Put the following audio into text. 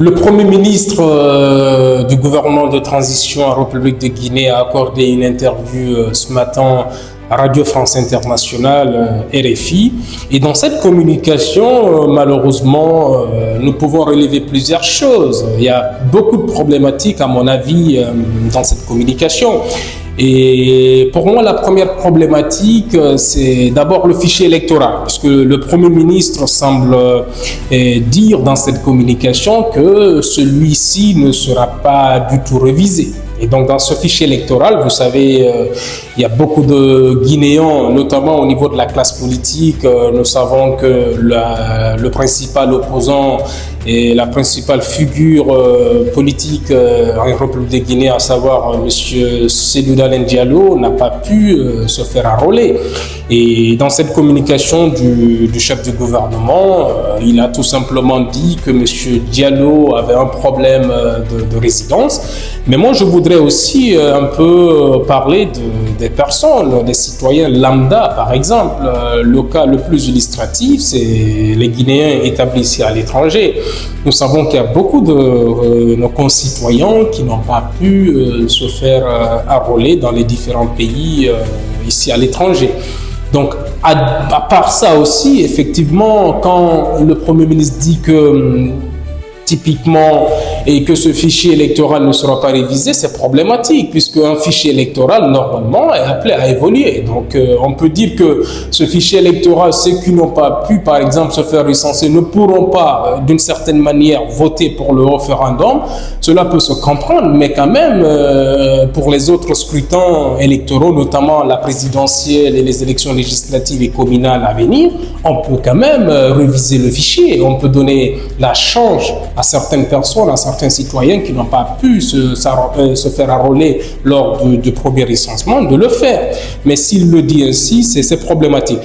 Le Premier ministre du gouvernement de transition en République de Guinée a accordé une interview ce matin à Radio France Internationale, RFI. Et dans cette communication, malheureusement, nous pouvons relever plusieurs choses. Il y a beaucoup de problématiques, à mon avis, dans cette communication. Et pour moi, la première problématique, c'est d'abord le fichier électoral, parce que le Premier ministre semble dire dans cette communication que celui-ci ne sera pas du tout révisé. Et donc dans ce fichier électoral, vous savez, il y a beaucoup de Guinéens, notamment au niveau de la classe politique. Nous savons que le principal opposant et la principale figure politique en République de Guinée, à savoir M. Cellou Dalein Diallo, n'a pas pu se faire enrôler. Et dans cette communication du chef du gouvernement, il a tout simplement dit que M. Diallo avait un problème de résidence. Mais moi, je voudrais aussi un peu parler des personnes, des citoyens lambda, par exemple. Le cas le plus illustratif, c'est les Guinéens établis ici à l'étranger. Nous savons qu'il y a beaucoup de nos concitoyens qui n'ont pas pu se faire enrôler dans les différents pays ici à l'étranger. Donc, à part ça aussi, effectivement, quand le Premier ministre dit que typiquement, et que ce fichier électoral ne sera pas révisé, c'est problématique, puisque un fichier électoral, normalement, est appelé à évoluer. Donc, on peut dire que ce fichier électoral, ceux qui n'ont pas pu, par exemple, se faire recenser, ne pourront pas, d'une certaine manière, voter pour le référendum. Cela peut se comprendre, mais quand même, pour les autres scrutins électoraux, notamment la présidentielle et les élections législatives et communales à venir, on peut quand même réviser le fichier. On peut donner la chance à certaines personnes, à certains citoyens qui n'ont pas pu se faire enrôler lors du premier recensement, de le faire. Mais s'il le dit ainsi, c'est problématique.